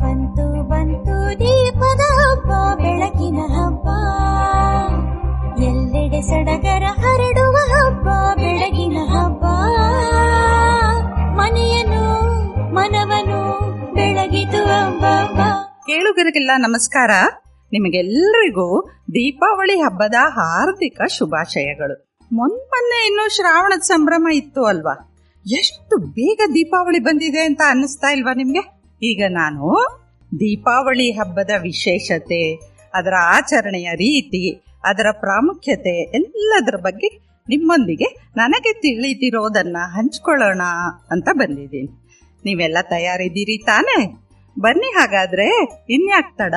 ಬಂತು ಬಂತು ದೀಪದ ಹಬ್ಬ, ಬೆಳಕಿನ ಹಬ್ಬ, ಎಲ್ಲೆಡೆ ಸಡಗರ ಹರಡುವ ಹಬ್ಬ, ಬೆಳಗಿನ ಹಬ್ಬ, ಮನೆಯನು ಮನವನು ಬೆಳಗಿತು ಹಬ್ಬ. ಕೇಳುಗರಿಗೆಲ್ಲ ನಮಸ್ಕಾರ. ನಿಮಗೆಲ್ಲರಿಗೂ ದೀಪಾವಳಿ ಹಬ್ಬದ ಹಾರ್ದಿಕ ಶುಭಾಶಯಗಳು. ಮೊನ್ನೆ ಇನ್ನು ಶ್ರಾವಣದ ಸಂಭ್ರಮ ಇತ್ತು ಅಲ್ವಾ? ಎಷ್ಟು ಬೇಗ ದೀಪಾವಳಿ ಬಂದಿದೆ ಅಂತ ಅನ್ನಿಸ್ತಾ ಇಲ್ವಾ ನಿಮ್ಗೆ? ಈಗ ನಾನು ದೀಪಾವಳಿ ಹಬ್ಬದ ವಿಶೇಷತೆ, ಅದರ ಆಚರಣೆಯ ರೀತಿ, ಅದರ ಪ್ರಾಮುಖ್ಯತೆ ಎಲ್ಲದರ ಬಗ್ಗೆ ನಿಮ್ಮೊಂದಿಗೆ ನನಗೆ ತಿಳಿದಿರೋದನ್ನ ಹಂಚ್ಕೊಳ್ಳೋಣ ಅಂತ ಬಂದಿದ್ದೀನಿ. ನೀವೆಲ್ಲ ತಯಾರಿದ್ದೀರಿ ತಾನೇ? ಬನ್ನಿ ಹಾಗಾದ್ರೆ, ಇನ್ಯಾಕ್ ತಡ?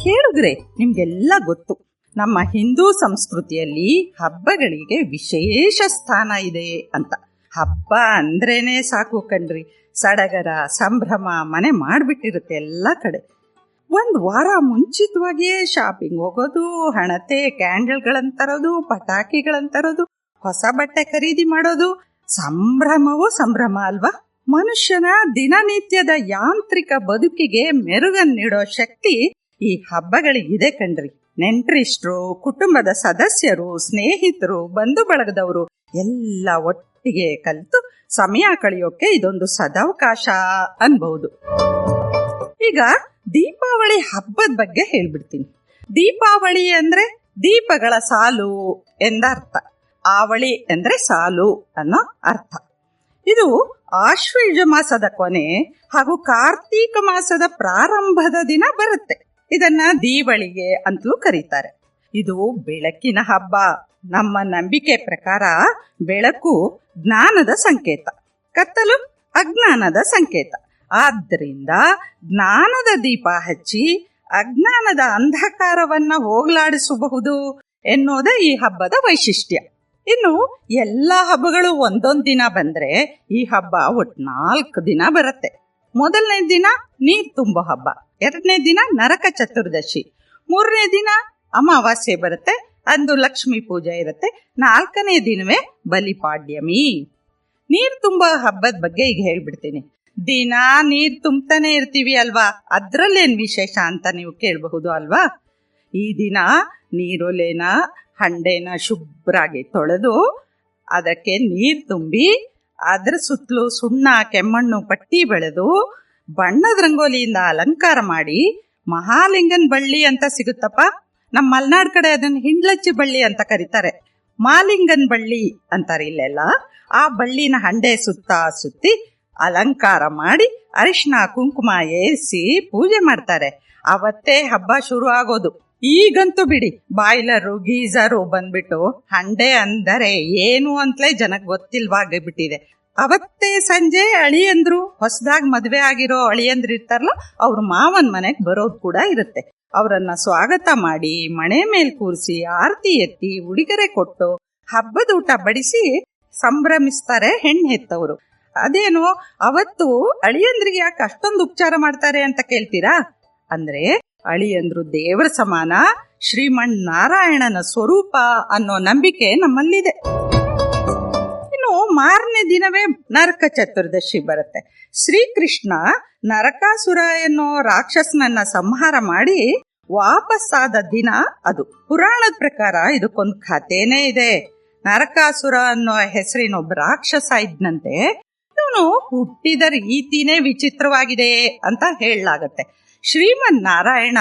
ಕೇಳಿದ್ರೆ ನಿಮ್ಗೆಲ್ಲ ಗೊತ್ತು, ನಮ್ಮ ಹಿಂದೂ ಸಂಸ್ಕೃತಿಯಲ್ಲಿ ಹಬ್ಬಗಳಿಗೆ ವಿಶೇಷ ಸ್ಥಾನ ಇದೆ ಅಂತ. ಹಬ್ಬ ಅಂದ್ರೇನೆ ಸಾಕು ಕಣ್ರಿ, ಸಡಗರ ಸಂಭ್ರಮ ಮನೆ ಮಾಡ್ಬಿಟ್ಟಿರುತ್ತೆ ಎಲ್ಲ ಕಡೆ. ಒಂದು ವಾರ ಮುಂಚಿತವಾಗಿಯೇ ಶಾಪಿಂಗ್ ಹೋಗೋದು, ಹಣತೆ, ಕ್ಯಾಂಡಲ್ಗಳಂತರೋದು, ಪಟಾಕಿಗಳಂತರೋದು, ಹೊಸ ಬಟ್ಟೆ ಖರೀದಿ ಮಾಡೋದು, ಸಂಭ್ರಮವೂ ಸಂಭ್ರಮ ಅಲ್ವಾ? ಮನುಷ್ಯನ ದಿನನಿತ್ಯದ ಯಾಂತ್ರಿಕ ಬದುಕಿಗೆ ಮೆರುಗನ್ನಿಡೋ ಶಕ್ತಿ ಈ ಹಬ್ಬಗಳಿಗಿದೆ ಕಣ್ರಿ. ನೆಂಟ್ರಿಷ್ಟ್ರು, ಕುಟುಂಬದ ಸದಸ್ಯರು, ಸ್ನೇಹಿತರು, ಬಂಧು ಬಳಗದವರು ಎಲ್ಲ ಒಟ್ಟಿಗೆ ಕಲಿತು ಸಮಯ ಕಳೆಯೋಕೆ ಇದೊಂದು ಸದಾವಕಾಶ ಅನ್ಬಹುದು. ಈಗ ದೀಪಾವಳಿ ಹಬ್ಬದ ಬಗ್ಗೆ ಹೇಳ್ಬಿಡ್ತೀನಿ. ದೀಪಾವಳಿ ಅಂದ್ರೆ ದೀಪಗಳ ಸಾಲು ಎಂದರ್ಥ. ಆವಳಿ ಅಂದ್ರೆ ಸಾಲು ಅನ್ನೋ ಅರ್ಥ. ಇದು ಆಶ್ವಯುಜ ಮಾಸದ ಕೊನೆ ಹಾಗೂ ಕಾರ್ತೀಕ ಮಾಸದ ಪ್ರಾರಂಭದ ದಿನ ಬರುತ್ತೆ. ಇದನ್ನ ದೀವಳಿಗೆ ಅಂತಲೂ ಕರೀತಾರೆ. ಇದು ಬೆಳಕಿನ ಹಬ್ಬ. ನಮ್ಮ ನಂಬಿಕೆ ಪ್ರಕಾರ ಬೆಳಕು ಜ್ಞಾನದ ಸಂಕೇತ, ಕತ್ತಲು ಅಜ್ಞಾನದ ಸಂಕೇತ. ಆದ್ದರಿಂದ ಜ್ಞಾನದ ದೀಪ ಹಚ್ಚಿ ಅಜ್ಞಾನದ ಅಂಧಕಾರವನ್ನ ಹೋಗಲಾಡಿಸಬಹುದು ಎನ್ನುವುದೇ ಈ ಹಬ್ಬದ ವೈಶಿಷ್ಟ್ಯ. ಇನ್ನು ಎಲ್ಲ ಹಬ್ಬಗಳು ಒಂದೊಂದು ದಿನ ಬಂದ್ರೆ ಈ ಹಬ್ಬ ಒಟ್ಟು 4 ದಿನ ಬರುತ್ತೆ. ಮೊದಲನೇ ದಿನ ನೀರ್ ತುಂಬೋ ಹಬ್ಬ, 2ನೇ ದಿನ ನರಕ ಚತುರ್ದಶಿ, 3ನೇ ದಿನ ಅಮಾವಾಸ್ಯೆ ಬರುತ್ತೆ, ಅಂದು ಲಕ್ಷ್ಮೀ ಪೂಜೆ ಇರುತ್ತೆ, 4ನೇ ದಿನವೇ ಬಲಿಪಾಡ್ಯಮಿ. ನೀರ್ ತುಂಬೋ ಹಬ್ಬದ ಬಗ್ಗೆ ಈಗ ಹೇಳ್ಬಿಡ್ತೀನಿ. ದಿನ ನೀರ್ ತುಂಬತಾನೆ ಇರ್ತೀವಿ ಅಲ್ವಾ, ಅದ್ರಲ್ಲೇನ್ ವಿಶೇಷ ಅಂತ ನೀವು ಕೇಳಬಹುದು ಅಲ್ವಾ? ಈ ದಿನ ನೀರೊಲೆನ, ಹಂಡೆನ ಶುಭ್ರಾಗಿ ತೊಳೆದು ಅದಕ್ಕೆ ನೀರ್ ತುಂಬಿ ಅದ್ರ ಸುತ್ತಲೂ ಸುಣ್ಣ ಕೆಮ್ಮಣ್ಣು ಪಟ್ಟಿ ಬೆಳೆದು ಬಣ್ಣದ ರಂಗೋಲಿಯಿಂದ ಅಲಂಕಾರ ಮಾಡಿ, ಮಹಾಲಿಂಗನ್ ಬಳ್ಳಿ ಅಂತ ಸಿಗುತ್ತಪ್ಪ, ನಮ್ಮ ಮಲೆನಾಡ್ ಕಡೆ ಅದನ್ನ ಹಿಂಡ್ಲಚ್ಚಿ ಬಳ್ಳಿ ಅಂತ ಕರೀತಾರೆ, ಮಾಲಿಂಗನ್ ಬಳ್ಳಿ ಅಂತಾರೆ ಇಲ್ಲೆಲ್ಲ. ಆ ಬಳ್ಳಿನ ಹಂಡೆ ಸುತ್ತ ಸುತ್ತಿ ಅಲಂಕಾರ ಮಾಡಿ ಅರಿಶಿನ ಕುಂಕುಮ ಏರಿಸಿ ಪೂಜೆ ಮಾಡ್ತಾರೆ. ಅವತ್ತೇ ಹಬ್ಬ ಶುರು ಆಗೋದು. ಈಗಂತೂ ಬಿಡಿ, ಬಾಯ್ಲರು ಗೀಜರು ಬಂದ್ಬಿಟ್ಟು ಹಂಡೆ ಅಂದರೆ ಏನು ಅಂತಲೇ ಜನಕ್ಕೆ ಗೊತ್ತಿಲ್ವಾಗ್ಬಿಟ್ಟಿದೆ. ಅವತ್ತೇ ಸಂಜೆ ಅಳಿಯಂದ್ರು, ಹೊಸದಾಗಿ ಮದ್ವೆ ಆಗಿರೋ ಅಳಿಯಂದ್ರು ಇರ್ತಾರಲ್ಲ, ಅವ್ರ ಮಾವನ್ ಮನೆಗೆ ಬರೋದು ಕೂಡ ಇರುತ್ತೆ. ಅವರನ್ನ ಸ್ವಾಗತ ಮಾಡಿ ಮಣೆ ಮೇಲ್ ಕೂರಿಸಿ ಆರತಿ ಎತ್ತಿ ಉಡುಗೊರೆ ಕೊಟ್ಟು ಹಬ್ಬದ ಊಟ ಬಡಿಸಿ ಸಂಭ್ರಮಿಸ್ತಾರೆ ಹೆಣ್ಣು ಹೆತ್ತವರು. ಅದೇನು ಅವತ್ತು ಅಳಿಯಂದ್ರಿಗೆ ಯಾಕೆ ಅಷ್ಟೊಂದು ಉಪಚಾರ ಮಾಡ್ತಾರೆ ಅಂತ ಕೇಳ್ತೀರಾ? ಅಂದ್ರೆ ಅಳಿಯಂದ್ರು ದೇವರ ಸಮಾನ, ಶ್ರೀಮನ್ ನಾರಾಯಣನ ಸ್ವರೂಪ ಅನ್ನೋ ನಂಬಿಕೆ ನಮ್ಮಲ್ಲಿದೆ. ಇನ್ನು ಮಾರನೇ ದಿನವೇ ನರಕ ಚತುರ್ದಶಿ ಬರುತ್ತೆ. ಶ್ರೀಕೃಷ್ಣ ನರಕಾಸುರ ಎನ್ನೋ ರಾಕ್ಷಸನನ್ನ ಸಂಹಾರ ಮಾಡಿ ವಾಪಸ್ಸಾದ ದಿನ ಅದು. ಪುರಾಣದ ಪ್ರಕಾರ ಇದಕ್ಕೊಂದು ಕಥೆನೇ ಇದೆ. ನರಕಾಸುರ ಅನ್ನೋ ಹೆಸರಿನೊಬ್ಬ ರಾಕ್ಷಸ ಇದ್ನಂತೆ. ಇವನು ಹುಟ್ಟಿದ ರೀತಿನೇ ವಿಚಿತ್ರವಾಗಿದೆ ಅಂತ ಹೇಳಲಾಗತ್ತೆ. ಶ್ರೀಮನ್ ನಾರಾಯಣ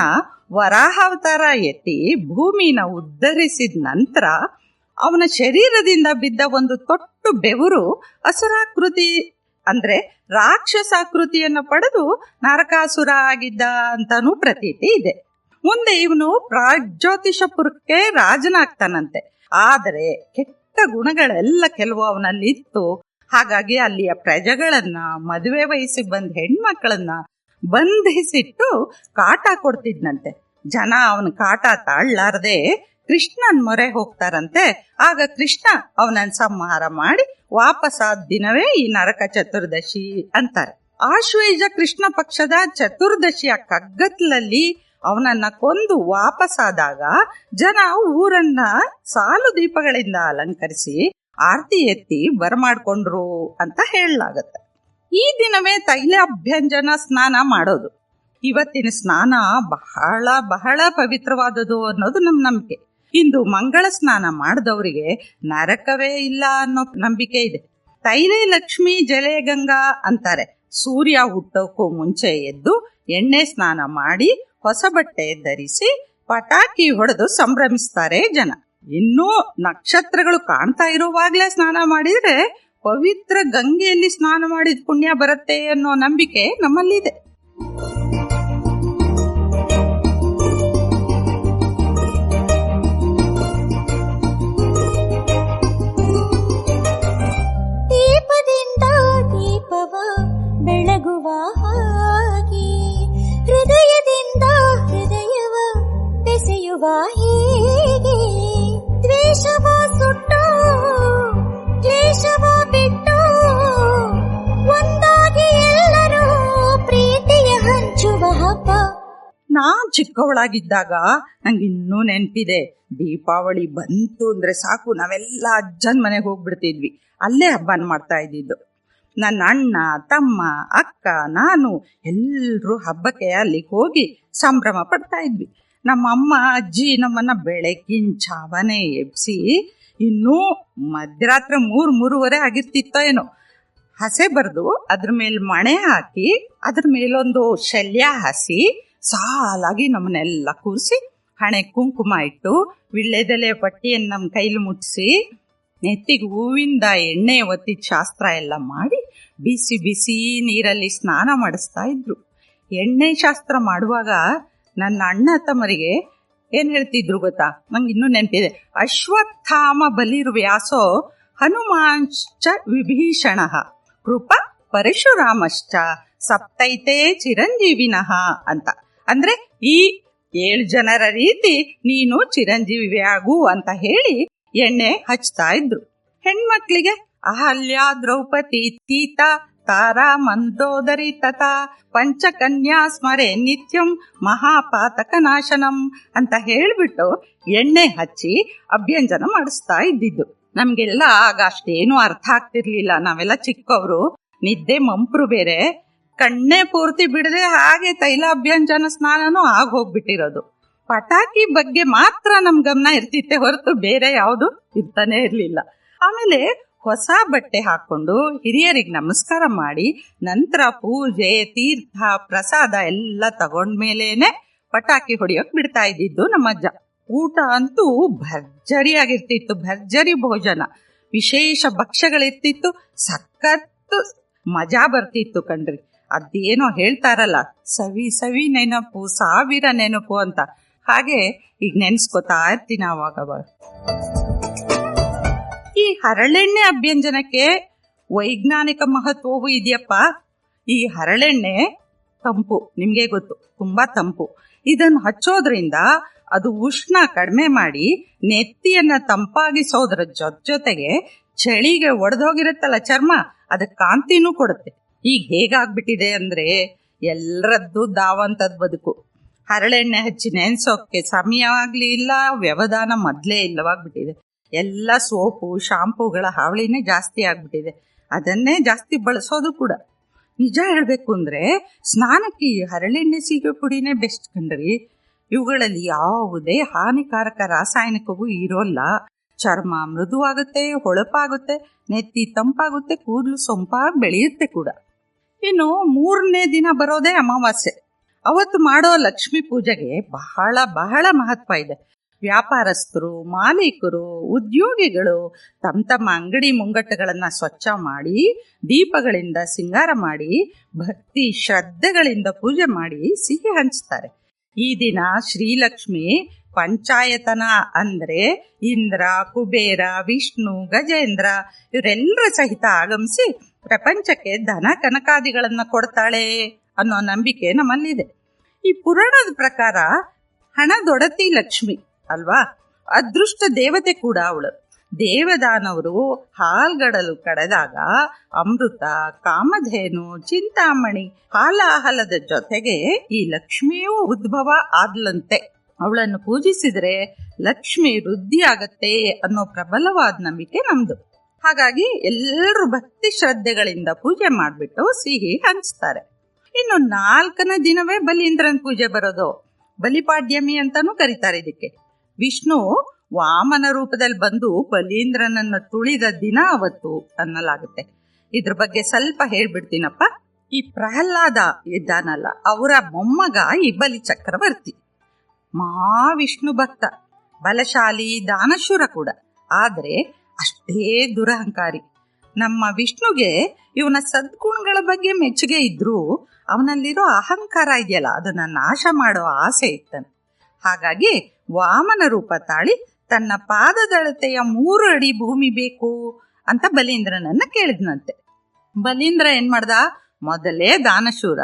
ವರಾಹಾವತಾರ ಎತ್ತಿ ಭೂಮಿನ ಉದ್ಧರಿಸಿದ ನಂತರ ಅವನ ಶರೀರದಿಂದ ಬಿದ್ದ ಒಂದು ತೊಟ್ಟು ಬೆವರು ಅಸುರಾಕೃತಿ ಅಂದ್ರೆ ರಾಕ್ಷಸಾಕೃತಿಯನ್ನು ಪಡೆದು ನರಕಾಸುರ ಆಗಿದ್ದ ಅಂತಾನೂ ಪ್ರತೀತಿ ಇದೆ. ಮುಂದೆ ಇವನು ಪ್ರಾಗ್ಜ್ಯೋತಿಷಪುರಕ್ಕೆ ರಾಜನಾಗ್ತಾನಂತೆ. ಆದರೆ ಕೆಟ್ಟ ಗುಣಗಳೆಲ್ಲ ಕೆಲವು ಅವನಲ್ಲಿತ್ತು. ಹಾಗಾಗಿ ಅಲ್ಲಿಯ ಪ್ರಜೆಗಳನ್ನ, ಮದುವೆ ವಯಸ್ಸಿಗೆ ಬಂದ ಹೆಣ್ಮಕ್ಳನ್ನ ಬಂಧಿಸಿಟ್ಟು ಕಾಟ ಕೊಡ್ತಿದ್ನಂತೆ. ಜನ ಅವನ ಕಾಟ ತಾಳ್ಲಾರದೆ ಕೃಷ್ಣನ್ ಮೊರೆ ಹೋಗ್ತಾರಂತೆ. ಆಗ ಕೃಷ್ಣ ಅವನನ್ನ ಸಂಹಾರ ಮಾಡಿ ವಾಪಸ್ಸಾದ ದಿನವೇ ಈ ನರಕ ಚತುರ್ದಶಿ ಅಂತಾರೆ. ಆಶ್ವಯುಜ ಕೃಷ್ಣ ಪಕ್ಷದ ಚತುರ್ದಶಿಯ ಕಗ್ಗತ್ಲಲ್ಲಿ ಅವನನ್ನ ಕೊಂದು ವಾಪಸ್ಸಾದಾಗ ಜನ ಊರನ್ನ ಸಾಲು ದೀಪಗಳಿಂದ ಅಲಂಕರಿಸಿ ಆರತಿ ಎತ್ತಿ ಬರಮಾಡ್ಕೊಂಡ್ರು ಅಂತ ಹೇಳಲಾಗತ್ತೆ. ಈ ದಿನವೇ ತೈಲಾಭ್ಯಂಜನ ಸ್ನಾನ ಮಾಡೋದು. ಇವತ್ತಿನ ಸ್ನಾನ ಬಹಳ ಬಹಳ ಪವಿತ್ರವಾದದು ಅನ್ನೋದು ನಮ್ಮ ನಂಬಿಕೆ. ಇಂದು ಮಂಗಳ ಸ್ನಾನ ಮಾಡಿದವರಿಗೆ ನರಕವೇ ಇಲ್ಲ ಅನ್ನೋ ನಂಬಿಕೆ ಇದೆ. ತೈಲೇ ಲಕ್ಷ್ಮಿ ಜಲೇ ಗಂಗಾ ಅಂತಾರೆ. ಸೂರ್ಯ ಹುಟ್ಟೋಕ್ಕೂ ಮುಂಚೆ ಎದ್ದು ಎಣ್ಣೆ ಸ್ನಾನ ಮಾಡಿ ಹೊಸ ಬಟ್ಟೆ ಧರಿಸಿ ಪಟಾಕಿ ಹೊಡೆದು ಸಂಭ್ರಮಿಸ್ತಾರೆ ಜನ. ಇನ್ನೂ ನಕ್ಷತ್ರಗಳು ಕಾಣ್ತಾ ಇರುವಾಗ್ಲೇ ಸ್ನಾನ ಮಾಡಿದ್ರೆ ಪವಿತ್ರ ಗಂಗೆಯಲ್ಲಿ ಸ್ನಾನ ಮಾಡಿದ ಪುಣ್ಯ ಬರುತ್ತೆ ಅನ್ನೋ ನಂಬಿಕೆ ನಮ್ಮಲ್ಲಿದೆ. ದೀಪದಿಂದ ದೀಪವ ಬೆಳಗುವ ಹಾಗೆ, ಹೃದಯದಿಂದ ಹೃದಯವ ಬೆಸೆಯುವ ಹೀಗೆ, ದ್ವೇಷವ ಸುಟ್ಟು ಕ್ಲೇಶವ ಬಿಟ್ಟು ಒಂದಾಗಿ ಎಲ್ಲರೂ ಪ್ರೀತಿಯ ಹಂಚುವ ಹಬ್ಬ. ನಾ ಚಿಕ್ಕವಳಾಗಿದ್ದಾಗ ನಂಗಿನ್ನೂ ನೆನಪಿದೆ. ದೀಪಾವಳಿ ಬಂತು ಅಂದ್ರೆ ಸಾಕು, ನಾವೆಲ್ಲ ಅಜ್ಜನ ಮನೆಗೆ ಹೋಗ್ಬಿಡ್ತಿದ್ವಿ. ಅಲ್ಲೇ ಹಬ್ಬನ ಮಾಡ್ತಾ ಇದ್ದಿದ್ದು. ನನ್ನ ಅಣ್ಣ, ತಮ್ಮ, ಅಕ್ಕ, ನಾನು ಎಲ್ಲರೂ ಹಬ್ಬಕ್ಕೆ ಅಲ್ಲಿಗೆ ಹೋಗಿ ಸಂಭ್ರಮ ಪಡ್ತಾ ಇದ್ವಿ. ನಮ್ಮ ಅಮ್ಮ ಅಜ್ಜಿ ನಮ್ಮನ್ನ ಬೆಳಗಿನ ಜಾವನೆ ಎಬ್ಸಿ ಇನ್ನೂ ಮಧ್ಯರಾತ್ರಿ 3-3:30 ಆಗಿರ್ತಿತ್ತೋ ಏನೋ, ಹಸೆ ಬರೆದು ಅದ್ರ ಮೇಲೆ ಮಣೆ ಹಾಕಿ ಅದ್ರ ಮೇಲೊಂದು ಶಲ್ಯ ಹಾಸಿ ಸಾಲಾಗಿ ನಮ್ಮನ್ನೆಲ್ಲ ಕೂರಿಸಿ ಹಣೆ ಕುಂಕುಮ ಇಟ್ಟು ವಿಳ್ಳೆದೆಲೆ ಪಟ್ಟಿಯನ್ನು ನಮ್ಮ ಕೈಲಿ ಮುಟ್ಟಿಸಿ ನೆತ್ತಿಗೆ ಹೂವಿಂದ ಎಣ್ಣೆ ಒತ್ತಿದ ಶಾಸ್ತ್ರ ಎಲ್ಲ ಮಾಡಿ ಬಿಸಿ ಬಿಸಿ ನೀರಲ್ಲಿ ಸ್ನಾನ ಮಾಡಿಸ್ತಾ ಇದ್ರು. ಎಣ್ಣೆ ಶಾಸ್ತ್ರ ಮಾಡುವಾಗ ನನ್ನ ಅಣ್ಣ ತಮ್ಮರಿಗೆ ಏನ್ ಹೇಳ್ತಿದ್ರು ಗೊತ್ತಾ? ನಂಗೆ ಇನ್ನೂ ನೆನಪಿದೆ. ಅಶ್ವತ್ಥಾಮ ಬಲಿರ್ವ್ಯಾಸೋ ಹನುಮಾಂಶ್ಚ ವಿಭೀಷಣ ಕೃಪ ಪರಶುರಾಮಶ್ಚ ಸಪ್ತೈತೆ ಚಿರಂಜೀವಿನಃ ಅಂತ. ಅಂದ್ರೆ ಈ 7 ಜನರ ರೀತಿ ನೀನು ಚಿರಂಜೀವಿ ಆಗು ಅಂತ ಹೇಳಿ ಎಣ್ಣೆ ಹಚ್ತಾ ಇದ್ರು. ಹೆಣ್ಮಕ್ಳಿಗೆ ಅಹಲ್ಯ, ದ್ರೌಪದಿ, ತೀತ, ತಾರಾ, ಮಂದೋದರಿ ತಥಾ ಪಂಚಕನ್ಯಾ ಸ್ಮರೆ ನಿತ್ಯಂ ಮಹಾಪಾತಕ ನಾಶನಂ ಅಂತ ಹೇಳ್ಬಿಟ್ಟು ಎಣ್ಣೆ ಹಚ್ಚಿ ಅಭ್ಯಂಜನ ಮಾಡಿಸ್ತಾ ಇದ್ದಿದ್ದು. ನಮ್ಗೆಲ್ಲ ಆಗ ಅಷ್ಟೇನು ಅರ್ಥ ಆಗ್ತಿರ್ಲಿಲ್ಲ. ನಾವೆಲ್ಲ ಚಿಕ್ಕವರು, ನಿದ್ದೆ ಮಂಪ್ರು ಬೇರೆ, ಕಣ್ಣೇ ಪೂರ್ತಿ ಬಿಡದೆ ಹಾಗೆ ತೈಲಾಭ್ಯಂಜನ ಸ್ನಾನನೂ ಆಗೋಗ್ಬಿಟ್ಟಿರೋದು. ಪಟಾಕಿ ಬಗ್ಗೆ ಮಾತ್ರ ನಮ್ ಗಮನ ಇರ್ತಿತ್ತೆ ಹೊರತು ಬೇರೆ ಯಾವುದು ಇರ್ತಾನೆ ಇರ್ಲಿಲ್ಲ. ಆಮೇಲೆ ಹೊಸ ಬಟ್ಟೆ ಹಾಕೊಂಡು ಹಿರಿಯರಿಗೆ ನಮಸ್ಕಾರ ಮಾಡಿ ನಂತರ ಪೂಜೆ, ತೀರ್ಥ, ಪ್ರಸಾದ ಎಲ್ಲ ತಗೊಂಡ್ಮೇಲೇನೆ ಪಟಾಕಿ ಹೊಡಿಯೋಕ್ ಬಿಡ್ತಾ ಇದ್ದಿದ್ದು ನಮ್ಮಜ್ಜ. ಊಟ ಅಂತೂ ಭರ್ಜರಿಯಾಗಿರ್ತಿತ್ತು. ಭರ್ಜರಿ ಭೋಜನ, ವಿಶೇಷ ಭಕ್ಷ್ಯಗಳಿರ್ತಿತ್ತು. ಸಖತ್ತು ಮಜಾ ಬರ್ತಿತ್ತು ಕಣ್ರಿ. ಅದೇನೋ ಹೇಳ್ತಾರಲ್ಲ, ಸವಿ ಸವಿ ನೆನಪು ಸಾವಿರ ನೆನಪು ಅಂತ. ಹಾಗೆ ಈಗ ನೆನ್ಸ್ಕೊತಾ ಇರ್ತೀನಿ ಅವಾಗವಾಗ. ಈ ಹರಳೆಣ್ಣೆ ಅಭ್ಯಂಜನಕ್ಕೆ ವೈಜ್ಞಾನಿಕ ಮಹತ್ವವೂ ಇದೆಯಪ್ಪ. ಈ ಹರಳೆಣ್ಣೆ ತಂಪು, ನಿಮ್ಗೆ ಗೊತ್ತು, ತುಂಬಾ ತಂಪು. ಇದನ್ನು ಹಚ್ಚೋದ್ರಿಂದ ಅದು ಉಷ್ಣ ಕಡಿಮೆ ಮಾಡಿ ನೆತ್ತಿಯನ್ನ ತಂಪಾಗಿಸೋದ್ರ ಜೊತೆಗೆ ಚಳಿಗೆ ಒಡೆದೋಗಿರುತ್ತಲ್ಲ ಚರ್ಮ, ಅದಕ್ಕೆ ಕಾಂತಿನೂ ಕೊಡುತ್ತೆ. ಈಗ ಹೇಗಾಗ್ಬಿಟ್ಟಿದೆ ಅಂದ್ರೆ ಎಲ್ಲರದ್ದು ದಾವಂತದ ಬದುಕು. ಹರಳೆಣ್ಣೆ ಹಚ್ಚಿ ನೆನ್ಸೋಕೆ ಸಮಯ ಆಗ್ಲಿ ಇಲ್ಲ, ವ್ಯವಧಾನ ಮೊದಲೇ ಇಲ್ಲವಾಗ್ಬಿಟ್ಟಿದೆ. ಎಲ್ಲ ಸೋಪು ಶಾಂಪೂಗಳ ಹಾವಳಿನೇ ಜಾಸ್ತಿ ಆಗ್ಬಿಟ್ಟಿದೆ. ಅದನ್ನೇ ಜಾಸ್ತಿ ಬಳಸೋದು ಕೂಡ. ನಿಜ ಹೇಳ್ಬೇಕು ಅಂದ್ರೆ ಸ್ನಾನಕ್ಕೆ ಈ ಹರಳೆಣ್ಣೆ ಸೀಗೆ ಪುಡಿನೇ ಬೆಸ್ಟ್ ಕಣ್ರಿ. ಇವುಗಳಲ್ಲಿ ಯಾವುದೇ ಹಾನಿಕಾರಕ ರಾಸಾಯನಿಕವೂ ಇರೋಲ್ಲ. ಚರ್ಮ ಮೃದುವಾಗುತ್ತೆ, ಹೊಳಪಾಗುತ್ತೆ, ನೆತ್ತಿ ತಂಪಾಗುತ್ತೆ, ಕೂದಲು ಸೊಂಪಾಗಿ ಬೆಳೆಯುತ್ತೆ ಕೂಡ. ಇನ್ನು 3ನೇ ದಿನ ಬರೋದೇ ಅಮಾವಾಸ್ಯೆ. ಅವತ್ತು ಮಾಡೋ ಲಕ್ಷ್ಮೀ ಪೂಜೆಗೆ ಬಹಳ ಬಹಳ ಮಹತ್ವ ಇದೆ. ವ್ಯಾಪಾರಸ್ಥರು, ಮಾಲೀಕರು, ಉದ್ಯೋಗಿಗಳು ತಮ್ಮ ಅಂಗಡಿ ಮುಂಗಟ್ಟುಗಳನ್ನ ಸ್ವಚ್ಛ ಮಾಡಿ ದೀಪಗಳಿಂದ ಸಿಂಗಾರ ಮಾಡಿ ಭಕ್ತಿ ಶ್ರದ್ಧೆಗಳಿಂದ ಪೂಜೆ ಮಾಡಿ ಸಿಹಿ ಹಂಚ್ತಾರೆ. ಈ ದಿನ ಶ್ರೀಲಕ್ಷ್ಮಿ ಪಂಚಾಯತನ ಅಂದ್ರೆ ಇಂದ್ರ, ಕುಬೇರ, ವಿಷ್ಣು, ಗಜೇಂದ್ರ ಇವರೆಲ್ಲರ ಸಹಿತ ಆಗಮಿಸಿ ಪ್ರಪಂಚಕ್ಕೆ ಧನ ಕನಕಾದಿಗಳನ್ನ ಕೊಡ್ತಾಳೆ ಅನ್ನೋ ನಂಬಿಕೆ ನಮ್ಮಲ್ಲಿದೆ. ಈ ಪುರಾಣದ ಪ್ರಕಾರ ಹಣದೊಡತಿ ಲಕ್ಷ್ಮಿ ಅಲ್ವಾ, ಅದೃಷ್ಟ ದೇವತೆ ಕೂಡ ಅವಳು. ದೇವದಾನವರು ಹಾಲ್ಗಡಲು ಕಡೆದಾಗ ಅಮೃತ, ಕಾಮಧೇನು, ಚಿಂತಾಮಣಿ, ಹಾಲಾಹಲದ ಜೊತೆಗೆ ಈ ಲಕ್ಷ್ಮಿಯೂ ಉದ್ಭವ ಆದ್ಲಂತೆ. ಅವಳನ್ನು ಪೂಜಿಸಿದ್ರೆ ಲಕ್ಷ್ಮಿ ವೃದ್ಧಿ ಆಗತ್ತೆ ಅನ್ನೋ ಪ್ರಬಲವಾದ ನಂಬಿಕೆ ನಮ್ದು. ಹಾಗಾಗಿ ಎಲ್ಲರೂ ಭಕ್ತಿ ಶ್ರದ್ಧೆಗಳಿಂದ ಪೂಜೆ ಮಾಡಿಬಿಟ್ಟು ಸಿಹಿ ಹಂಚ್ತಾರೆ. ಇನ್ನು 4ನೇ ದಿನವೇ ಬಲೀಂದ್ರನ್ ಪೂಜೆ ಬರೋದು. ಬಲಿಪಾಡ್ಯಮಿ ಅಂತಾನೂ ಕರೀತಾರೆ ಇದಕ್ಕೆ. ವಿಷ್ಣು ವಾಮನ ರೂಪದಲ್ಲಿ ಬಂದು ಬಲೀಂದ್ರನನ್ನ ತುಳಿದ ದಿನ ಅವತ್ತು ಅನ್ನಲಾಗುತ್ತೆ. ಇದ್ರ ಬಗ್ಗೆ ಸ್ವಲ್ಪ ಹೇಳ್ಬಿಡ್ತೀನಪ್ಪ. ಈ ಪ್ರಹ್ಲಾದ ಇದ್ದಾನಲ್ಲ, ಅವರ ಮೊಮ್ಮಗ ಈ ಬಲಿ ಚಕ್ರವರ್ತಿ. ಮಹಾವಿಷ್ಣು ಭಕ್ತ, ಬಲಶಾಲಿ, ದಾನಶೂರ ಕೂಡ. ಆದ್ರೆ ಅಷ್ಟೇ ದುರಹಂಕಾರಿ. ನಮ್ಮ ವಿಷ್ಣುಗೆ ಇವನ ಸದ್ಗುಣಗಳ ಬಗ್ಗೆ ಮೆಚ್ಚುಗೆ ಇದ್ರೂ ಅವನಲ್ಲಿರೋ ಅಹಂಕಾರ ಇದೆಯಲ್ಲ, ಅದನ್ನ ನಾಶ ಮಾಡೋ ಆಸೆ ಇತ್ತನು. ಹಾಗಾಗಿ ವಾಮನ ರೂಪ ತಾಳಿ ತನ್ನ ಪಾದದಳತೆಯ 3 ಅಡಿ ಭೂಮಿ ಬೇಕು ಅಂತ ಬಲೀಂದ್ರನನ್ನ ಕೇಳಿದ್ನಂತೆ. ಬಲೀಂದ್ರ ಏನ್ ಮಾಡ್ದ, ಮೊದಲೇ ದಾನಶೂರ,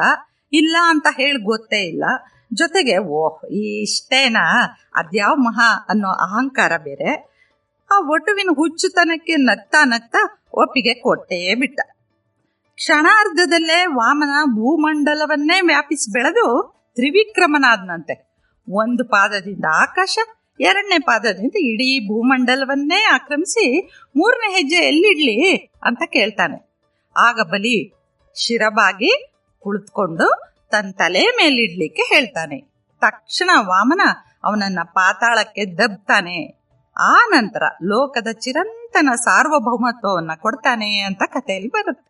ಇಲ್ಲ ಅಂತ ಹೇಳಿ ಗೊತ್ತೇ ಇಲ್ಲ, ಜೊತೆಗೆ ಓಹ್ ಇಷ್ಟೇನಾ ಅದ್ಯಾವ ಮಹಾ ಅನ್ನೋ ಅಹಂಕಾರ ಬೇರೆ. ಆ ಒಟುವಿನ ಹುಚ್ಚುತನಕ್ಕೆ ನಗ್ತಾ ನಗ್ತಾ ಒಪ್ಪಿಗೆ ಕೊಟ್ಟೇ ಬಿಟ್ಟ. ಕ್ಷಣಾರ್ಧದಲ್ಲೇ ವಾಮನ ಭೂಮಂಡಲವನ್ನೇ ವ್ಯಾಪಿಸಿ ಬೆಳೆದು ತ್ರಿವಿಕ್ರಮನಾದ್ನಂತೆ. 1 ಪಾದದಿಂದ ಆಕಾಶ, 2ನೇ ಪಾದದಿಂದ ಇಡೀ ಭೂಮಂಡಲವನ್ನೇ ಆಕ್ರಮಿಸಿ 3ನೇ ಹೆಜ್ಜೆ ಎಲ್ಲಿಡ್ಲಿ ಅಂತ ಕೇಳ್ತಾನೆ. ಆಗ ಬಲಿ ಶಿರಬಾಗಿ ಕುಳಿತುಕೊಂಡು ತನ್ನ ತಲೆ ಮೇಲಿಡ್ಲಿಕ್ಕೆ ಹೇಳ್ತಾನೆ. ತಕ್ಷಣ ವಾಮನ ಅವನನ್ನ ಪಾತಾಳಕ್ಕೆ ದಬ್ತಾನೆ. ಆ ನಂತರ ಲೋಕದ ಚಿರಂತನ ಸಾರ್ವಭೌಮತ್ವವನ್ನ ಕೊಡ್ತಾನೆ ಅಂತ ಕಥೆಯಲ್ಲಿ ಬರುತ್ತೆ.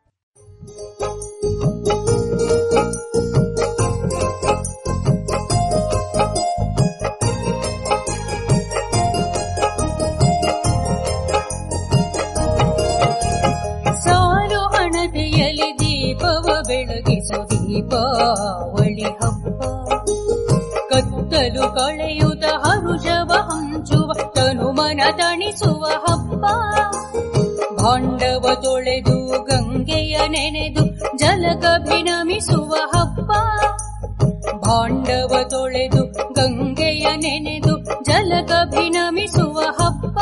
ಸಾಲು ಹಣತೆಯಲ್ಲಿ ದೀಪವ ಬೆಳಗಿಸು ದೀಪಾವಳಿ ಹಬ್ಬ, ಕತ್ತಲು ಕಳೆಯುತ್ತ ಹರುಷವ ಹಂಚುವ ತನು ಮನ ತಣಿಸುವ ಹಬ್ಬ. ಭಾಂಡವ ತೊಳೆದು ಗಂಗೆಯ ನೆನೆದು ಜಲಗಭಿನಮಿಸುವ ಹಬ್ಬ. ಭಾಂಡವ ತೊಳೆದು ಗಂಗೆಯ ನೆನೆದು ಜಲಗಭಿನಮಿಸುವ ಹಬ್ಬ.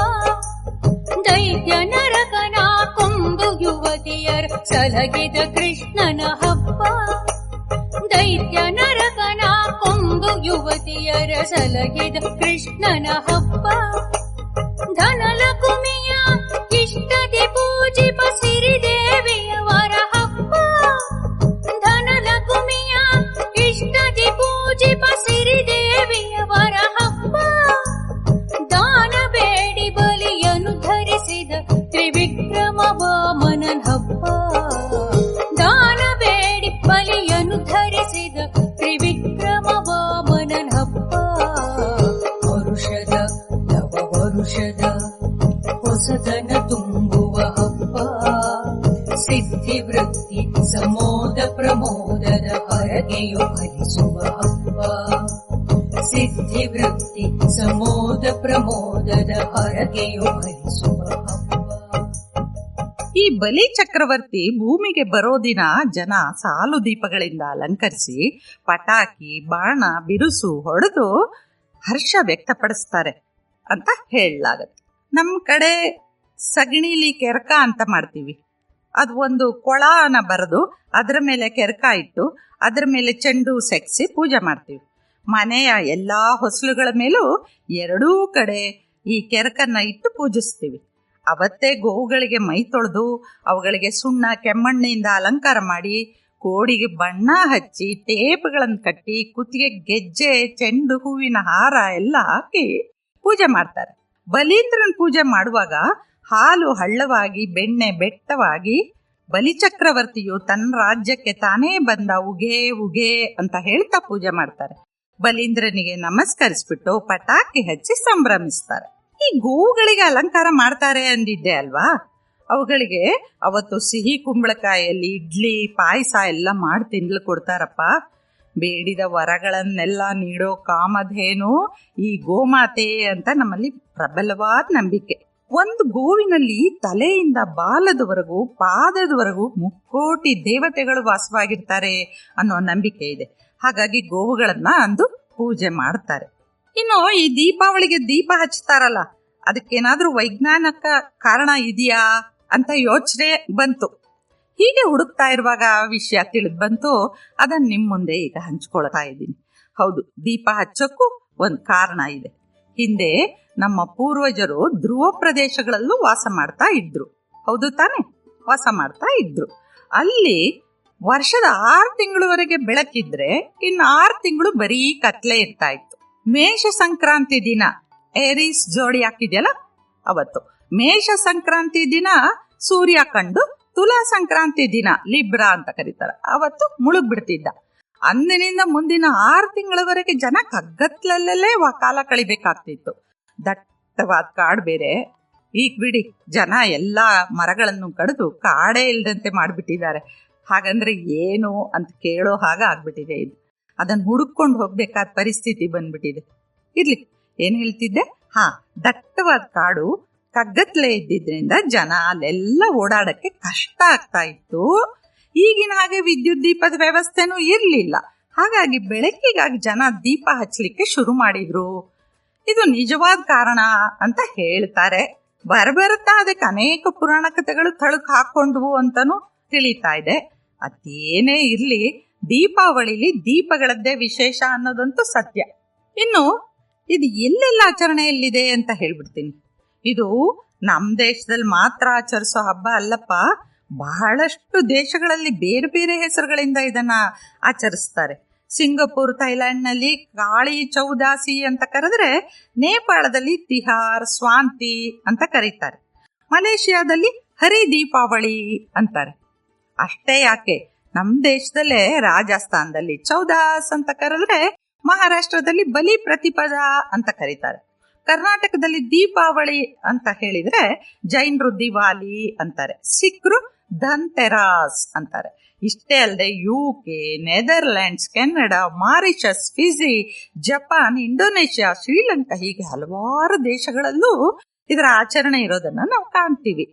ದೈತ್ಯ ನರಕನ ಕೊಂದು ಯುವತಿಯರ ಸಲಗಿದ ಕೃಷ್ಣನ ಹಬ್ಬ. ದೈತ್ಯ ನರಕನ ಕೊಂದು ಯುವತಿಯರ ಸಲಗಿದ ಕೃಷ್ಣನ ಹಬ್ಬ. ಧನಲಕುಮಿಯ ಇಷ್ಟದಿ ಪೂಜಿಪ ಸಿರಿದೇವಿಯವರ ಹಬ್ಬ. ಧನಲಕುಮಿಯ ಇಷ್ಟದಿ ಪೂಜಿಪ ಸಿರಿದೇವಿಯವರ ಹಬ್ಬ. ದಾನ ಬೇಡಿ ಬಲಿಯನ್ನು ಧರಿಸಿದ ತ್ರಿವಿಕ್ರಮ ವಾಮನನ ಹಬ್ಬ. ದಾನ ಬೇಡಿ ಬಲಿಯನ್ನು ಧರಿಸಿದ ತ್ರಿವಿಕ್ರಮ ವಾಮನನ ಹಬ್ಬ. ವರುಷದ ನವ ವರುಷದ ಹೊಸತನ ತುಂಬುವ ಹಬ್ಬ. ಸಿದ್ಧಿ ವೃತ್ತಿ ಸಮೋದ ಪ್ರಮೋದದ ಹರಗೆಯು ಭರಿಸುವ ಹಬ್ಬ. ಸಿದ್ಧಿ ವೃತ್ತಿ ಸಮೋದ ಪ್ರಮೋದದ ಹರಗೆಯು ಭರಿಸುವ ಹಬ್ಬ. ಈ ಬಲಿ ಚಕ್ರವರ್ತಿ ಭೂಮಿಗೆ ಬರೋ ದಿನ ಜನ ಸಾಲು ದೀಪಗಳಿಂದ ಅಲಂಕರಿಸಿ ಪಟಾಕಿ, ಬಾಣ, ಬಿರುಸು ಹೊಡೆದು ಹರ್ಷ ವ್ಯಕ್ತಪಡಿಸ್ತಾರೆ ಅಂತ ಹೇಳಲಾಗತ್ತೆ. ನಮ್ಮ ಕಡೆ ಸಗಣಿಲಿ ಕೆರಕ ಅಂತ ಮಾಡ್ತೀವಿ. ಅದು ಒಂದು ಕೊಳನ ಬರೆದು ಅದರ ಮೇಲೆ ಕೆರಕ ಇಟ್ಟು ಅದರ ಮೇಲೆ ಚೆಂಡು ಸೆಕ್ಸಿ ಪೂಜೆ ಮಾಡ್ತೀವಿ. ಮನೆಯ ಎಲ್ಲಾ ಹೊಸಲುಗಳ ಮೇಲೂ 2 ಕಡೆ ಈ ಕೆರಕನ್ನ ಇಟ್ಟು ಪೂಜಿಸ್ತೀವಿ. ಅವತ್ತೇ ಗೋವುಗಳಿಗೆ ಮೈ ತೊಳೆದು ಅವುಗಳಿಗೆ ಸುಣ್ಣ ಕೆಮ್ಮಣ್ಣಿಂದ ಅಲಂಕಾರ ಮಾಡಿ ಕೋಡಿಗೆ ಬಣ್ಣ ಹಚ್ಚಿ ಟೇಪ್ಗಳನ್ನು ಕಟ್ಟಿ ಕುತ್ತಿಗೆ ಗೆಜ್ಜೆ, ಚೆಂಡು ಹೂವಿನ ಹಾರ ಎಲ್ಲ ಹಾಕಿ ಪೂಜೆ ಮಾಡ್ತಾರೆ. ಬಲೀಂದ್ರನ್ ಪೂಜೆ ಮಾಡುವಾಗ ಹಾಲು ಹಳ್ಳವಾಗಿ ಬೆಣ್ಣೆ ಬೆಟ್ಟವಾಗಿ ಬಲಿಚಕ್ರವರ್ತಿಯು ತನ್ನ ರಾಜ್ಯಕ್ಕೆ ತಾನೇ ಬಂದ ಉಗೆ ಉಗೆ ಅಂತ ಹೇಳ್ತಾ ಪೂಜೆ ಮಾಡ್ತಾರೆ. ಬಲೀಂದ್ರನಿಗೆ ನಮಸ್ಕರಿಸ್ಬಿಟ್ಟು ಪಟಾಕಿ ಹಚ್ಚಿ ಸಂಭ್ರಮಿಸ್ತಾರೆ. ಈ ಗೋವುಗಳಿಗೆ ಅಲಂಕಾರ ಮಾಡ್ತಾರೆ ಅಂದಿದ್ದೆ ಅಲ್ವಾ, ಅವುಗಳಿಗೆ ಅವತ್ತು ಸಿಹಿ ಕುಂಬಳಕಾಯಲ್ಲಿ ಇಡ್ಲಿ, ಪಾಯಸ ಎಲ್ಲ ಮಾಡಿ ತಿನ್ಲು ಕೊಡ್ತಾರಪ್ಪ. ಬೇಡಿದ ವರಗಳನ್ನೆಲ್ಲ ನೀಡೋ ಕಾಮಧೇನು ಈ ಗೋಮಾತೆ ಅಂತ ನಮ್ಮಲ್ಲಿ ಪ್ರಬಲವಾದ ನಂಬಿಕೆ. ಒಂದು ಗೋವಿನಲ್ಲಿ ತಲೆಯಿಂದ ಬಾಲದವರೆಗೂ ಪಾದದವರೆಗೂ 3 ಕೋಟಿ ದೇವತೆಗಳು ವಾಸವಾಗಿರ್ತಾರೆ ಅನ್ನೋ ನಂಬಿಕೆ ಇದೆ. ಹಾಗಾಗಿ ಗೋವುಗಳನ್ನ ಅಂದು ಪೂಜೆ ಮಾಡ್ತಾರೆ. ಇನ್ನು ಈ ದೀಪಾವಳಿಗೆ ದೀಪ ಹಚ್ತಾರಲ್ಲ, ಅದಕ್ಕೇನಾದ್ರೂ ವೈಜ್ಞಾನಿಕ ಕಾರಣ ಇದೆಯಾ ಅಂತ ಯೋಚನೆ ಬಂತು. ಹೀಗೆ ಹುಡುಕ್ತಾ ಇರುವಾಗ ವಿಷಯ ತಿಳಿದು ಬಂತು. ಅದನ್ನ ನಿಮ್ಮ ಮುಂದೆ ಈಗ ಹಂಚ್ಕೊಳ್ತಾ ಇದ್ದೀನಿ. ಹೌದು, ದೀಪ ಹಚ್ಚೋಕ್ಕೂ ಒಂದು ಕಾರಣ ಇದೆ. ಹಿಂದೆ ನಮ್ಮ ಪೂರ್ವಜರು ಧ್ರುವ ಪ್ರದೇಶಗಳಲ್ಲೂ ವಾಸ ಮಾಡ್ತಾ ಇದ್ರು. ಹೌದು ತಾನೆ, ವಾಸ ಮಾಡ್ತಾ ಇದ್ರು. ಅಲ್ಲಿ ವರ್ಷದ 6 ತಿಂಗಳವರೆಗೆ ಬೆಳಕಿದ್ರೆ ಇನ್ನು 6 ತಿಂಗಳು ಬರೀ ಕತ್ಲೆ ಇರ್ತಾ ಇತ್ತು. ಮೇಷ ಸಂಕ್ರಾಂತಿ ದಿನ ಏರೀಸ್ ಜೋಡಿ ಹಾಕಿದ್ಯಲ್ಲ, ಅವತ್ತು ಮೇಷ ಸಂಕ್ರಾಂತಿ ದಿನ ಸೂರ್ಯ ಕಂಡು ತುಲಾ ಸಂಕ್ರಾಂತಿ ದಿನ ಲಿಬ್ರಾ ಅಂತ ಕರೀತಾರೆ, ಅವತ್ತು ಮುಳುಗ್ ಬಿಡ್ತಿದ್ದ. ಅಂದಿನಿಂದ ಮುಂದಿನ 6 ತಿಂಗಳವರೆಗೆ ಜನ ಕಗ್ಗತ್ಲಲ್ಲೇ ಕಾಲ ಕಳಿಬೇಕಾಗ್ತಿತ್ತು. ದಟ್ಟವಾದ ಕಾಡು ಬೇರೆ. ಈಗ ಬಿಡಿ, ಜನ ಎಲ್ಲಾ ಮರಗಳನ್ನು ಕಡಿದು ಕಾಡೇ ಇಲ್ದಂತೆ ಮಾಡಿಬಿಟ್ಟಿದ್ದಾರೆ. ಹಾಗಂದ್ರೆ ಏನು ಅಂತ ಕೇಳೋ ಹಾಗ ಆಗ್ಬಿಟ್ಟಿದೆ. ಇದು ಅದನ್ನು ಹುಡುಕೊಂಡು ಹೋಗ್ಬೇಕಾದ ಪರಿಸ್ಥಿತಿ ಬಂದ್ಬಿಟ್ಟಿದೆ. ಇರ್ಲಿ, ಏನ್ ಹೇಳ್ತಿದ್ದೆ? ದಟ್ಟವಾದ ಕಾಡು, ಕಗ್ಗತ್ಲೆ ಇದ್ದಿದ್ರಿಂದ ಜನ ಅಲ್ಲೆಲ್ಲ ಓಡಾಡಕ್ಕೆ ಕಷ್ಟ ಆಗ್ತಾ ಇತ್ತು. ಈಗಿನ ಹಾಗೆ ವಿದ್ಯುತ್ ದೀಪದ ವ್ಯವಸ್ಥೆನೂ ಇರ್ಲಿಲ್ಲ. ಹಾಗಾಗಿ ಬೆಳಕಿಗಾಗಿ ಜನ ದೀಪ ಹಚ್ಚಲಿಕ್ಕೆ ಶುರು ಮಾಡಿದ್ರು. ಇದು ನಿಜವಾದ ಕಾರಣ ಅಂತ ಹೇಳ್ತಾರೆ. ಬರಬರುತ್ತಾ ಅದಕ್ಕೆ ಅನೇಕ ಪುರಾಣ ಕಥೆಗಳು ತಳುಕು ಹಾಕೊಂಡ್ವು ಅಂತಾನು ತಿಳಿತಾ ಇದೆ. ಅದೇನೇ ಇರ್ಲಿ, ದೀಪಾವಳಿಲಿ ದೀಪಗಳದ್ದೇ ವಿಶೇಷ ಅನ್ನೋದಂತೂ ಸತ್ಯ. ಇನ್ನು ಇದು ಎಲ್ಲೆಲ್ಲ ಆಚರಣೆಯಲ್ಲಿದೆ ಅಂತ ಹೇಳ್ಬಿಡ್ತೀನಿ. ಇದು ನಮ್ಮ ದೇಶದಲ್ಲಿ ಮಾತ್ರ ಆಚರಿಸೋ ಹಬ್ಬ ಅಲ್ಲಪ್ಪ. ಬಹಳಷ್ಟು ದೇಶಗಳಲ್ಲಿ ಬೇರೆ ಬೇರೆ ಹೆಸರುಗಳಿಂದ ಇದನ್ನ ಆಚರಿಸ್ತಾರೆ. ಸಿಂಗಪುರ್, ಥೈಲ್ಯಾಂಡ್ನಲ್ಲಿ ಕಾಳಿ ಚೌದಾಸಿ ಅಂತ ಕರೆದ್ರೆ, ನೇಪಾಳದಲ್ಲಿ ತಿಹಾರ್, ಸ್ವಾಂತಿ ಅಂತ ಕರೀತಾರೆ. ಮಲೇಷಿಯಾದಲ್ಲಿ ಹರಿ ದೀಪಾವಳಿ ಅಂತಾರೆ. ಅಷ್ಟೇ ಯಾಕೆ, ನಮ್ಮ ದೇಶದಲ್ಲೇ ರಾಜಸ್ಥಾನದಲ್ಲಿ ಚೌದಾಸ್ ಅಂತ ಕರೆದ್ರೆ, ಮಹಾರಾಷ್ಟ್ರದಲ್ಲಿ ಬಲಿ ಪ್ರತಿಪದ ಅಂತ ಕರೀತಾರೆ. ಕರ್ನಾಟಕದಲ್ಲಿ ದೀಪಾವಳಿ ಅಂತ ಹೇಳಿದ್ರೆ ಜೈನರು ದಿವಾಲಿ ಅಂತಾರೆ, ಸಿಖ್ರು ಧನ್ತೆರಾಸ್ ಅಂತಾರೆ. ಇಷ್ಟೇ ಅಲ್ಲದೆ UK, Netherlands, Canada, Mauritius, Fiji, Japan, Indonesia, Sri Lanka ಹೀಗೆ ಹಲವಾರು ದೇಶಗಳಲ್ಲೂ ಇದರ ಆಚರಣೆ ಇರೋದನ್ನ ನಾವು ಕಾಣ್ತೀವಿ.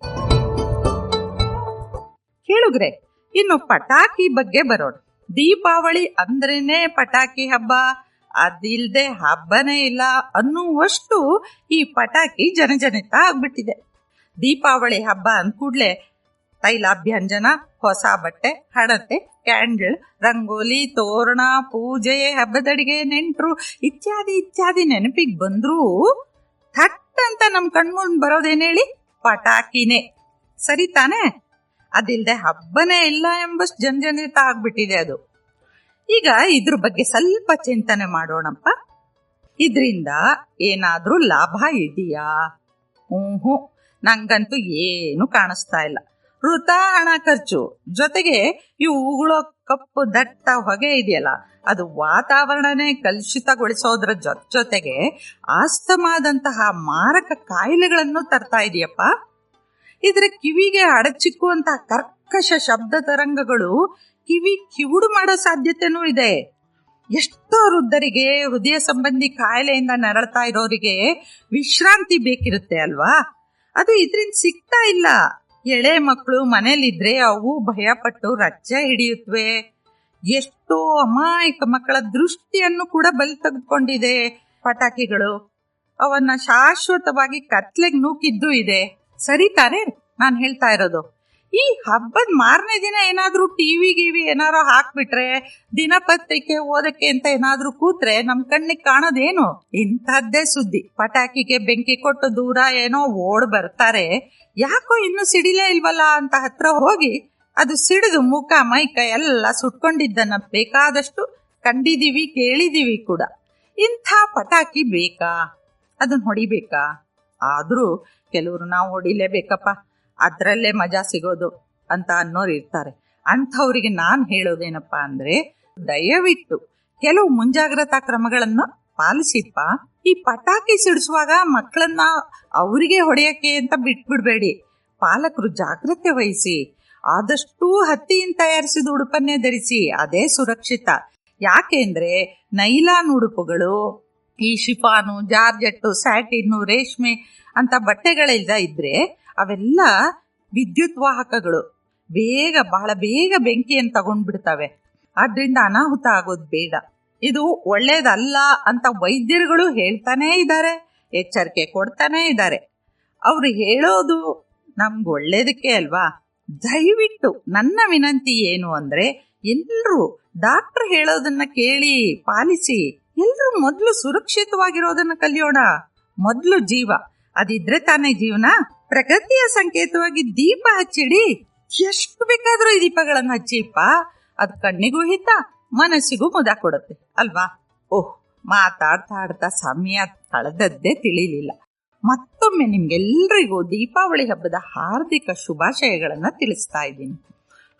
ಕೇಳುಗ್ರೆ, ಇನ್ನು ಪಟಾಕಿ ಬಗ್ಗೆ ಬರೋಣ. ದೀಪಾವಳಿ ಅಂದ್ರೇನೆ ಪಟಾಕಿ ಹಬ್ಬ, ಅದಿಲ್ದೆ ಹಬ್ಬನೇ ಇಲ್ಲ ಅನ್ನುವಷ್ಟು ಈ ಪಟಾಕಿ ಜನಜನಿತ ಆಗ್ಬಿಟ್ಟಿದೆ. ದೀಪಾವಳಿ ಹಬ್ಬ ಅಂದ್ಕೂಡ್ಲೆ ತೈಲಾಭ್ಯಂಜನ, ಹೊಸ ಬಟ್ಟೆ, ಹಣತೆ, ಕ್ಯಾಂಡಲ್, ರಂಗೋಲಿ, ತೋರಣ, ಪೂಜೆ, ಹಬ್ಬದಡಿಗೆ, ನೆಂಟ್ರು ಇತ್ಯಾದಿ ಇತ್ಯಾದಿ ನೆನಪಿಗೆ ಬಂದ್ರೂ ಥಟ್ ಅಂತ ನಮ್ ಕಣ್ಮುಂದ್ ಬರೋದೇನೇಳಿ ಪಟಾಕಿನೇ, ಸರಿ ತಾನೆ? ಅದಿಲ್ದೆ ಹಬ್ಬನೇ ಇಲ್ಲ ಎಂಬಷ್ಟು ಜನಜನಿತ ಆಗ್ಬಿಟ್ಟಿದೆ ಅದು. ಈಗ ಇದ್ರ ಬಗ್ಗೆ ಸ್ವಲ್ಪ ಚಿಂತನೆ ಮಾಡೋಣಪ್ಪ. ಇದ್ರಿಂದ ಏನಾದ್ರೂ ಲಾಭ ಇದೆಯಾ? ನಂಗಂತೂ ಏನು ಕಾಣಿಸ್ತಾ ಇಲ್ಲ. ವೃಥಾ ಹಣ ಖರ್ಚು. ಜೊತೆಗೆ ಇವು ಉಗುಳೋ ಕಪ್ಪು ದಟ್ಟ ಹೊಗೆ ಇದೆಯಲ್ಲ, ಅದು ವಾತಾವರಣನೇ ಕಲುಷಿತಗೊಳಿಸೋದ್ರ ಜೊತೆಗೆ ಆಸ್ತಮಾದಂತಹ ಮಾರಕ ಕಾಯಿಲೆಗಳನ್ನು ತರ್ತಾ ಇದೆಯಪ್ಪ. ಇದ್ರ ಕಿವಿಗೆ ಅಡಚಿಕ್ಕುವಂತಹ ಕರ್ಕಶ ಶಬ್ದ ತರಂಗಗಳು ಕಿವಿ ಕಿವುಡು ಮಾಡೋ ಸಾಧ್ಯತೆನೂ ಇದೆ. ಎಷ್ಟೋ ವೃದ್ಧರಿಗೆ, ಹೃದಯ ಸಂಬಂಧಿ ಕಾಯಿಲೆಯಿಂದ ನರಳ್ತಾ ಇರೋರಿಗೆ ವಿಶ್ರಾಂತಿ ಬೇಕಿರುತ್ತೆ ಅಲ್ವಾ? ಅದು ಇದರಿಂದ ಸಿಗ್ತಾ ಇಲ್ಲ. ಎಳೆ ಮಕ್ಕಳು ಮನೇಲಿದ್ರೆ ಅವು ಭಯಪಟ್ಟು ರಜ್ಜೆ ಹಿಡಿಯುತ್ತವೆ. ಎಷ್ಟೋ ಅಮಾಯಕ ಮಕ್ಕಳ ದೃಷ್ಟಿಯನ್ನು ಕೂಡ ಬಲಿ ತೆಗೆದುಕೊಂಡಿದೆ ಪಟಾಕಿಗಳು. ಅವನ್ನ ಶಾಶ್ವತವಾಗಿ ಕತ್ಲೆಗೆ ನೂಕಿದ್ದು ಇದೆ. ಸರಿ ತಾನೇ ನಾನು ಹೇಳ್ತಾ ಇರೋದು? ಈ ಹಬ್ಬದ ಮಾರನೇ ದಿನ ಏನಾದ್ರೂ ಟಿವಿ ಏನಾರು ಹಾಕ್ಬಿಟ್ರೆ, ದಿನಪತ್ರಿಕೆ ಓದಕ್ಕೆ ಅಂತ ಏನಾದ್ರೂ ಕೂತ್ರೆ ನಮ್ ಕಣ್ಣಿಗೆ ಕಾಣೋದೇನು ಇಂಥದ್ದೇ ಸುದ್ದಿ. ಪಟಾಕಿಗೆ ಬೆಂಕಿ ಕೊಟ್ಟು ದೂರ ಏನೋ ಓಡ್ ಬರ್ತಾರೆ, ಯಾಕೋ ಇನ್ನು ಸಿಡಿಲೇ ಇಲ್ವಲ್ಲ ಅಂತ ಹತ್ರ ಹೋಗಿ ಅದು ಸಿಡಿದು ಮುಖ ಮೈಕ ಎಲ್ಲ ಸುಟ್ಕೊಂಡಿದ್ದನ್ನ ಬೇಕಾದಷ್ಟು ಕಂಡಿದೀವಿ, ಕೇಳಿದೀವಿ ಕೂಡ. ಇಂಥ ಪಟಾಕಿ ಬೇಕಾ? ಅದನ್ನ ಹೊಡಿಬೇಕಾ? ಆದ್ರೂ ಕೆಲವರು ನಾವು ಹೊಡಿಲೇಬೇಕಪ್ಪ, ಅದ್ರಲ್ಲೇ ಮಜಾ ಸಿಗೋದು ಅಂತ ಅನ್ನೋರು ಇರ್ತಾರೆ. ಅಂಥವ್ರಿಗೆ ನಾನು ಹೇಳೋದೇನಪ್ಪ ಅಂದ್ರೆ, ದಯವಿಟ್ಟು ಕೆಲವು ಮುಂಜಾಗ್ರತಾ ಕ್ರಮಗಳನ್ನು ಪಾಲಿಸಿಪ್ಪ. ಈ ಪಟಾಕಿ ಸಿಡಿಸುವಾಗ ಮಕ್ಕಳನ್ನ ಅವರಿಗೆ ಹೊಡೆಯಕ್ಕೆ ಅಂತ ಬಿಟ್ಬಿಡ್ಬೇಡಿ. ಪಾಲಕರು ಜಾಗ್ರತೆ ವಹಿಸಿ. ಆದಷ್ಟು ಹತ್ತಿಯಿಂದ ತಯಾರಿಸಿದ ಉಡುಪನ್ನೇ ಧರಿಸಿ, ಅದೇ ಸುರಕ್ಷಿತ. ಯಾಕೆಂದ್ರೆ ನೈಲಾನ್ ಉಡುಪುಗಳು, ಈ ಶಿಫಾನು, ಜಾರ್ಜೆಟ್ಟು, ಸ್ಯಾಟಿನ್ನು, ರೇಷ್ಮೆ ಅಂತ ಬಟ್ಟೆಗಳೆಲ್ಲ ಇದ್ರೆ ಅವೆಲ್ಲ ವಿದ್ಯುತ್ ವಾಹಕಗಳು, ಬಹಳ ಬೇಗ ಬೆಂಕಿಯನ್ನು ತಗೊಂಡ್ಬಿಡ್ತವೆ. ಆದ್ರಿಂದ ಅನಾಹುತ ಆಗೋದು ಬೇಡ. ಇದು ಒಳ್ಳೇದಲ್ಲ ಅಂತ ವೈದ್ಯರುಗಳು ಹೇಳ್ತಾನೇ ಇದ್ದಾರೆ, ಎಚ್ಚರಿಕೆ ಕೊಡ್ತಾನೇ ಇದ್ದಾರೆ. ಅವ್ರು ಹೇಳೋದು ನಮ್ಗೆ ಒಳ್ಳೇದಕ್ಕೆ ಅಲ್ವಾ? ದಯವಿಟ್ಟು ನನ್ನ ವಿನಂತಿ ಏನು ಅಂದ್ರೆ, ಎಲ್ರೂ ಡಾಕ್ಟರ್ ಹೇಳೋದನ್ನ ಕೇಳಿ ಪಾಲಿಸಿ. ಎಲ್ರೂ ಮೊದಲು ಸುರಕ್ಷಿತವಾಗಿರೋದನ್ನ ಕಲಿಯೋಣ. ಮೊದಲು ಜೀವ, ಅದಿದ್ರೆ ತಾನೇ ಜೀವನ. ಪ್ರಗತಿಯ ಸಂಕೇತವಾಗಿ ದೀಪ ಹಚ್ಚಿಡಿ. ಎಷ್ಟು ಬೇಕಾದ್ರೂ ಈ ದೀಪಗಳನ್ನು ಹಚ್ಚಿಪ್ಪ, ಅದು ಕಣ್ಣಿಗೂ ಹಿತ, ಮನಸ್ಸಿಗೂ ಮುದ ಕೊಡುತ್ತೆ ಅಲ್ವಾ? ಓಹ್, ಮಾತಾಡ್ತಾ ಸಮಯ ಕಳೆದದ್ದೇ ತಿಳಿಲಿಲ್ಲ. ಮತ್ತೊಮ್ಮೆ ನಿಮ್ಗೆಲ್ರಿಗೂ ದೀಪಾವಳಿ ಹಬ್ಬದ ಹಾರ್ದಿಕ ಶುಭಾಶಯಗಳನ್ನ ತಿಳಿಸ್ತಾ ಇದ್ದೀನಿ.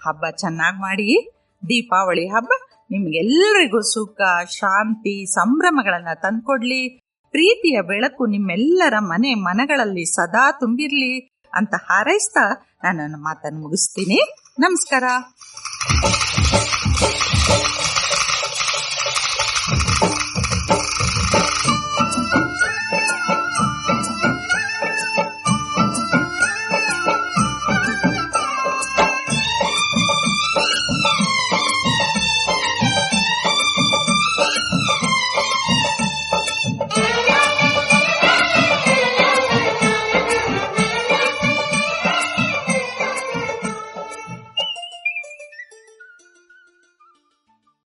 ಹಬ್ಬ ಚೆನ್ನಾಗಿ ಮಾಡಿ. ದೀಪಾವಳಿ ಹಬ್ಬ ನಿಮ್ಗೆಲ್ರಿಗೂ ಸುಖ, ಶಾಂತಿ, ಸಂಭ್ರಮಗಳನ್ನ ತಂದ್ಕೊಡ್ಲಿ. ಪ್ರೀತಿಯ ಬೆಳಕು ನಿಮ್ಮೆಲ್ಲರ ಮನಗಳಲ್ಲಿ ಸದಾ ತುಂಬಿರ್ಲಿ ಅಂತ ಹಾರೈಸ್ತಾ ನಾನು ನನ್ನ ಮಾತನ್ನು ಮುಗಿಸ್ತೀನಿ. ನಮಸ್ಕಾರ.